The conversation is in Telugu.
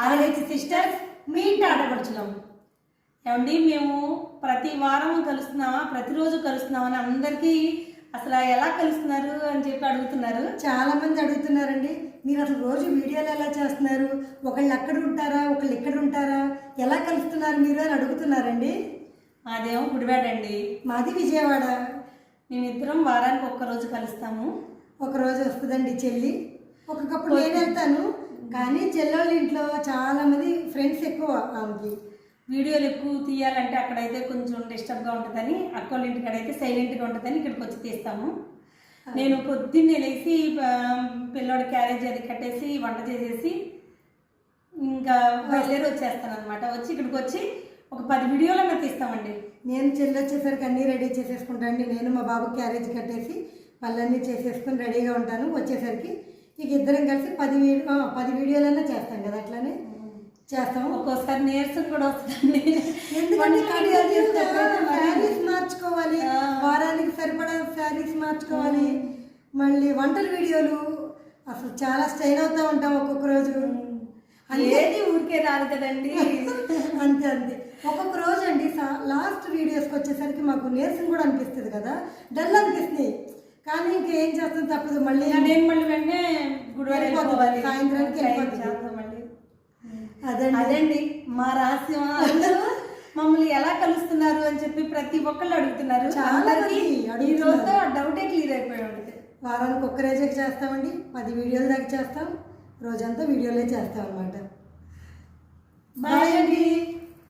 ఆర్హెచ్ సిస్టర్స్ మీ ఇంటి ఆడపడుచున్నాం. ఏమండి, మేము ప్రతి వారం కలుస్తున్నామా, ప్రతిరోజు కలుస్తున్నామా అని అందరికీ అసలు ఎలా కలుస్తున్నారు అని చెప్పి అడుగుతున్నారు. చాలా మంది అడుగుతున్నారండి, మీరు అసలు రోజు వీడియోలు ఎలా చేస్తున్నారు, ఒకళ్ళు అక్కడ ఉంటారా, ఒకళ్ళు ఇక్కడ ఉంటారా, ఎలా కలుస్తున్నారు మీరు అని అడుగుతున్నారండి. మాదేమో గుడివాడ అండి. మాది విజయవాడ. మేమిద్దరం వారానికి ఒక్కరోజు కలుస్తాము. ఒకరోజు వస్తుందండి చెల్లి, ఒక్కొక్కప్పుడు నేను వెళ్తాను. కానీ చెల్లెళ్ళ ఇంట్లో చాలామంది ఫ్రెండ్స్ ఎక్కువ. ఆమెకి వీడియోలు ఎక్కువ తీయాలంటే అక్కడైతే కొంచెం డిస్టర్బ్గా ఉంటుందని, అక్కోళ్ళ ఇంటికాడైతే సైలెంట్గా ఉంటుందని ఇక్కడికి వచ్చి తీస్తాము. నేను పొద్దున్నే లేచి పిల్లోడి క్యారేజ్ అది కట్టేసి వంట చేసేసి ఇంకా బయలుదేరి వచ్చేస్తాను అనమాట. వచ్చి ఇక్కడికి వచ్చి ఒక 10 వీడియోలన్నా తీస్తామండి. నేను చెల్లి వచ్చేసరికి అన్నీ రెడీ చేసేసుకుంటానండి. నేను మా బాబు క్యారేజ్ కట్టేసి పళ్ళన్నీ చేసేసుకుని రెడీగా ఉంటాను. వచ్చేసరికి ఇక ఇద్దరం కలిసి 10 వీడియోలన్నా చేస్తాం కదా, అట్లానే చేస్తాము. ఒక్కోసారి నీరసం కూడా వస్తుందండి. ఎందుకంటే శారీస్ మార్చుకోవాలి, వారానికి సరిపడా శారీస్ మార్చుకోవాలి, మళ్ళీ వంటల వీడియోలు అసలు చాలా స్ట్రెయిన్ అవుతూ ఉంటాం ఒక్కొక్క రోజు. ఏది ఊరికే రాదు కదండి. అంతే అంతే. ఒక్కొక్క రోజు అండి లాస్ట్ వీడియోస్కి వచ్చేసరికి మాకు నీరసం కూడా అనిపిస్తుంది కదా, డల్ అనిపిస్తుంది. కానీ ఇంకేం చేస్తుంది, తప్పదు. మళ్ళీ నేను మళ్ళీ వెంటనే గుడివాడ సాయంత్రానికి వెళ్ళిపోతుంది. అదండి మా రహస్యం. అందరూ మమ్మల్ని ఎలా కలుస్తున్నారు అని చెప్పి ప్రతి ఒక్కళ్ళు అడుగుతున్నారు. ఈ రోజుతో డౌటే క్లియర్ అయిపోయి ఉంటుంది. వారానికి ఒక్క రోజే చేస్తామండి, 10 వీడియోల దాకా చేస్తాం. రోజంతా వీడియోలే చేస్తాం అనమాట. బాయ్ అండి.